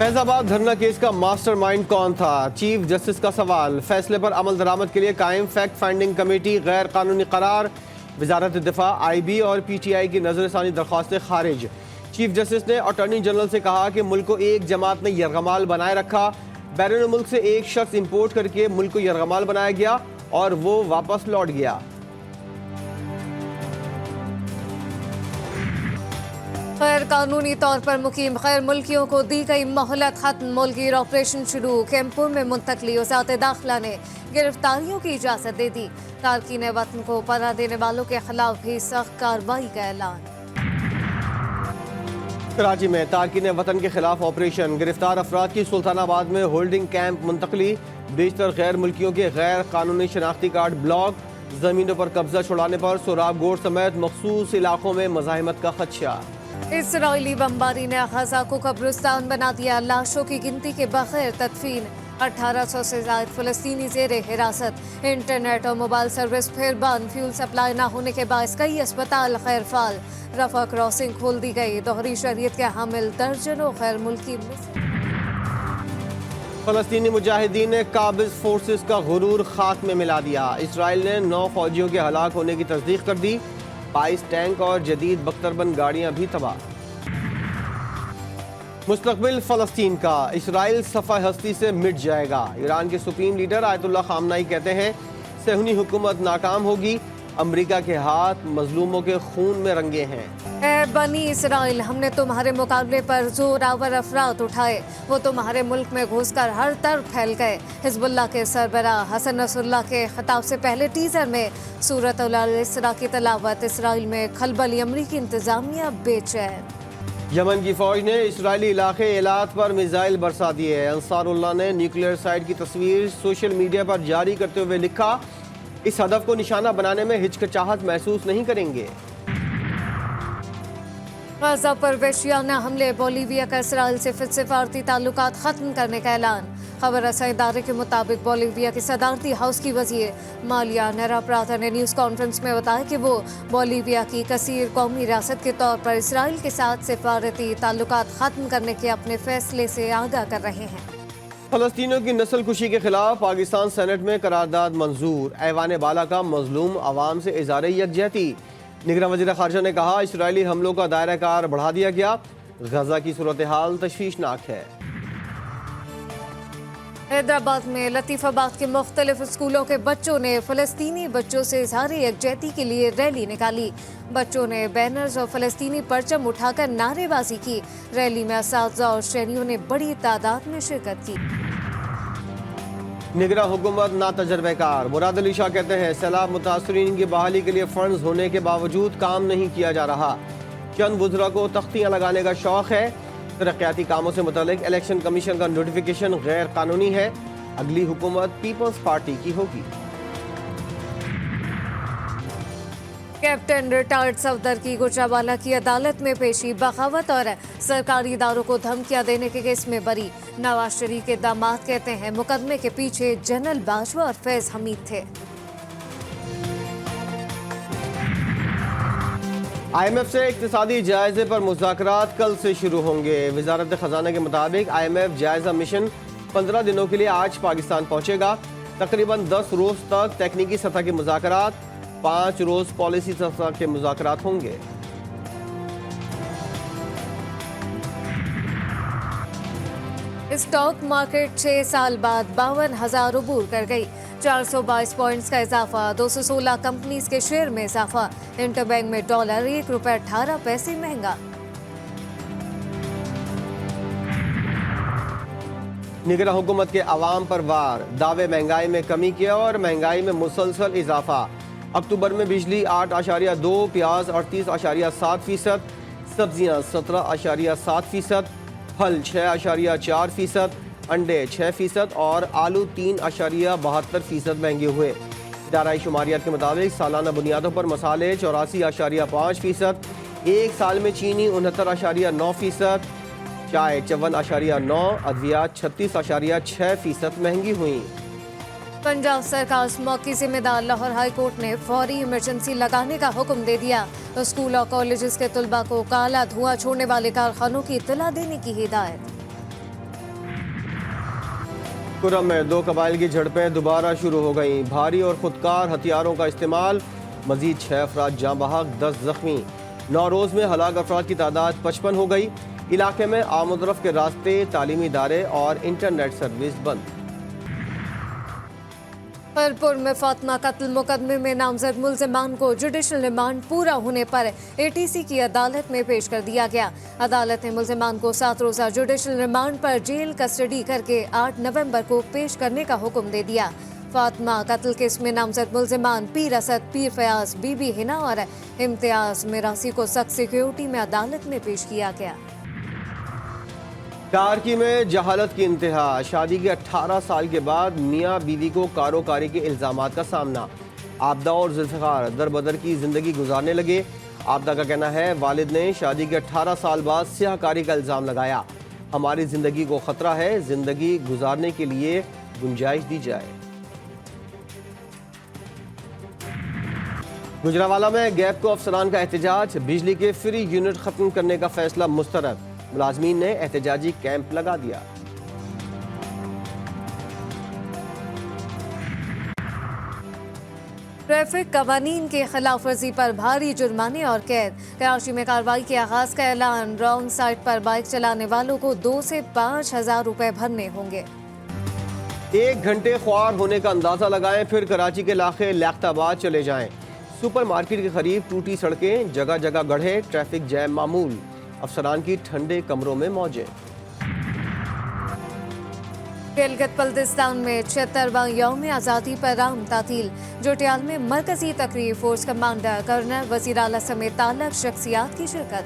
फैज आबाद धरना केस का मास्टर माइंड कौन था? चीफ जस्टिस का सवाल। फैसले पर अमल दरामद के लिए कायम फैक्ट फाइंडिंग कमेटी गैर कानूनी करार। वजारत दिफा, IB और PTI की नजरसानी दरख्वास्तें खारिज। चीफ जस्टिस ने अटॉर्नी जनरल से कहा कि मुल्क को एक जमात ने यरगमाल बनाए रखा। बैरून मुल्क से एक शख्स इंपोर्ट करके मुल्क को यरगमाल बनाया गया और वो वापस लौट गया। गैर कानूनी तौर पर मुकीम गैर मुल्कियों को दी गई मोहलत खत्म। मुल्की ऑपरेशन शुरू। कैंपों में मुंतकली। वज़ारत दाखिला ने गिरफ्तारियों की इजाज़त दे दी। तारकीन वतन को पनाह देने वालों के खिलाफ भी सख्त कार्रवाई का ऐलान। कराची में तारकीन वतन के खिलाफ ऑपरेशन। गिरफ्तार अफराद की सुल्तानाबाद में होल्डिंग कैंप मुंतकली। बेशतर गैर मुल्कियों के गैर कानूनी शनाख्ती कार्ड ब्लॉक। जमीनों पर कब्जा छुड़ाने पर सोराब गोड़ समेत मखसूस इलाकों में मज़ाहिमत का खदशा। इसराइली बमबारी ने गजा को कब्रिस्तान बना दिया। लाशों की गिनती के बगैर तदफीन। 1800 से ज़ायद फ़लस्तीनी ज़ेरे हिरासत। इंटरनेट और मोबाइल सर्विस फिर बंद। फ्यूल सप्लाई न होने के बायस कई अस्पताल गैर फाल। रफा क्रॉसिंग खोल दी गई। दोहरी शरीयत के हामिल दर्जनों गैर मुल्की फ़लस्तीनी मुजाहिदीन ने काबिज़ फोर्सेस का गुरूर खाक में मिला दिया। इसराइल ने 9 फौजियों के हलाक होने की तस्दीक कर दी। 22 टैंक और जदीद बख्तरबंद गाड़ियां भी तबाह। मुस्तकबिल फ़लस्तीन का। इसराइल सफ़ा हस्ती से मिट जाएगा। ईरान के सुप्रीम लीडर आयतुल्लाह खामनाई कहते हैं सहूनी हुकूमत नाकाम होगी। अमरीका के हाथ मजलूमों के खून में रंगे हैं। ए बनी इसराइल, हमने तुम्हारे मुकाबले पर जोरावर अफराद उठाए। वो तुम्हारे मुल्क में घुसकर हर तरफ फैल गए। हिजबुल्लाह के सरबराह हसन नसरुल्लाह के खिताब से पहले टीजर में सूरत अल-इसरा की तलावत। इसराइल में खलबली। अमरीकी इंतजामिया बेचैन। यमन की फौज ने इसराइली इलाके एलात पर मिसाइल बरसा दिए। अंसारुल्लाह ने न्यूक्लियर साइट की तस्वीर सोशल मीडिया पर जारी करते हुए लिखा, इस हदफ को निशाना बनाने में हिचकिचाहट महसूस नहीं करेंगे। गजा पर वहशियाना हमले। बोलीविया का इसराइल से फिर सिफारती ताल्लुकात खत्म करने का ऐलान। खबर रसाई इदारे के मुताबिक बोलीविया की सदारती हाउस की वजीर मालिया नेरा प्राता ने न्यूज़ कॉन्फ्रेंस में बताया कि वो बोलीविया की कसीर कौमी रियासत के तौर पर इसराइल के साथ सिफारती ताल्लुकात खत्म करने के अपने फैसले से आगाह कर रहे हैं। फ़लस्तीनियों की नस्ल कुशी के खिलाफ पाकिस्तान सेनेट में करारदाद मंजूर। ऐवान बाला का मजलूम अवाम से इज़हार यकजहती। निगरान वज़ीर ख़ारजा ने कहा, इसराइली हमलों का दायरा कार बढ़ा दिया गया। गजा की सूरत हाल तशवीशनाक है। हैदराबाद में लतीफ़ाबाद के मुख्तलिफ स्कूलों के बच्चों ने फ़लस्तीनी बच्चों से इज़हार यकजहती के लिए रैली निकाली। बच्चों ने बैनर्स और फ़लस्तीनी परचम उठाकर नारेबाजी की। रैली में असातिज़ा और शहरियों ने बड़ी तादाद में शिरकत की। निगरां हुकूमत ना तजर्बेकार। मुराद अली शाह कहते हैं, सैलाब मुतासरीन की बहाली के लिए फंड्स होने के बावजूद काम नहीं किया जा रहा। चंद वज़रा को तख्तियाँ लगाने का शौक़ है। तरक्याती कामों से मुतालिक इलेक्शन कमीशन का नोटिफिकेशन गैर कानूनी है। अगली हुकूमत पीपल्स पार्टी की होगी। कैप्टन रिटायर्ड सफदर की गुजरावाला की अदालत में पेशी। बगावत और सरकारी इदारों को धमकियां देने के केस में बरी। नवाज शरीफ के दामाद कहते हैं मुकदमे के पीछे जनरल बाजवा और फैज हमीद थे। IMF से इक्तिसादी जायजे पर मुज़ाकरात कल से शुरू होंगे। वजारत खजाना के मुताबिक IMF जायजा मिशन 15 दिनों के लिए आज पाकिस्तान पहुंचेगा। तकरीबन 10 रोज तक तकनीकी सतह के मुज़ाकरात, 5 रोज पॉलिसी सतह के मुज़ाकरात होंगे। स्टॉक मार्केट 6 साल बाद 52,000 अबूर कर गई। 422 पॉइंट्स का इजाफा। 216 कंपनीज के शेयर में इजाफा। इंटरबैंक में डॉलर ₹1.18 महंगा। निगरां हुकूमत के अवाम पर वार। दावे महंगाई में कमी किया और महंगाई में मुसलसल इजाफा। अक्टूबर में बिजली 8.2, प्याज 38.7%, सब्जियां 17.7%, फल 6.4%, अंडे 6% और आलू 3.72% महंगे हुए। इदाराई शुमारियात के मुताबिक सालाना बुनियादों पर मसाले 84.5%, एक साल में चीनी 69.9%, चाय 54.9%, अद्वियात 36.6% महंगी हुई। पंजाब सरकार स्मॉग की जिम्मेदार। लाहौर हाई कोर्ट ने फौरी इमरजेंसी लगाने का हुक्म दे दिया। स्कूल और कॉलेजेस के तलबा को काला धुआं छोड़ने वाले कारखानों की इत्तला देने की हिदायत। कुरम में दो कबाइल की झड़पें दोबारा शुरू हो गईं। भारी और खुदकार हथियारों का इस्तेमाल, मजीद 6 अफराद जाँ बहक, 10 जख्मी। 9 रोज़ में हलाक अफराद की तादाद 55 हो गई। इलाके में आमदरफ के रास्ते, तालीमी इदारे और इंटरनेट सर्विस बंद। फरपुर में फातिमा कत्ल मुकदमे में नामजद मुल्जिमान को जुडिशल रिमांड पूरा होने पर एटीसी की अदालत में पेश कर दिया गया। अदालत ने मुल्जिमान को 7 रोज़ा जुडिशल रिमांड पर जेल कस्टडी करके 8 नवंबर को पेश करने का हुक्म दे दिया। फातिमा कत्ल केस में नामजद मुल्जिमान पीर असद, पीर फयाज, बीबी हिना और इम्तियाज मिरासी को सख्त सिक्योरिटी में अदालत में पेश किया गया। टारकी में जहालत की इंतहा, शादी के 18 साल के बाद मियाँ बीवी को कारोकारी के इल्जामात का सामना। आबदा और जुल्फ़िकार दर बदर की जिंदगी गुजारने लगे। आबदा का कहना है वालिद ने शादी के 18 साल बाद सियाहकारी का इल्जाम लगाया। हमारी जिंदगी को खतरा है, जिंदगी गुजारने के लिए गुंजाइश दी जाए। गुजरावाला में गैप को अफसरान का एहतजाज, बिजली के फ्री यूनिट खत्म करने का फैसला मुस्तरद। मुलाजमीन ने एहतजाजी कैंप लगा दिया। ट्रैफिक कवानीन के खिलाफ वर्जी पर भारी जुर्माने और कैद। कराची में कार्रवाई के आगाज का ऐलान, रॉन्ग साइड पर बाइक चलाने वालों को 2 से 5 हजार रुपए भरने होंगे। 1 घंटे ख्वार होने का अंदाजा लगाएं, फिर कराची के इलाके लियाकताबाद चले जाएं। सुपर मार्केट के करीब टूटी सड़कें, जगह जगह गड्ढे, ट्रैफिक जैम मामूल। अफसरान की ठंडे कमरों में मौजें। गिलगित बल्तिस्तान में 76वां यौम आज़ादी पर राम तातील। जोटियाल में मरकजी तकरीब, फोर्स कमांडर, गवर्नर, वज़ीर आला समेत ताल्लुक शख्सियात की शिरकत।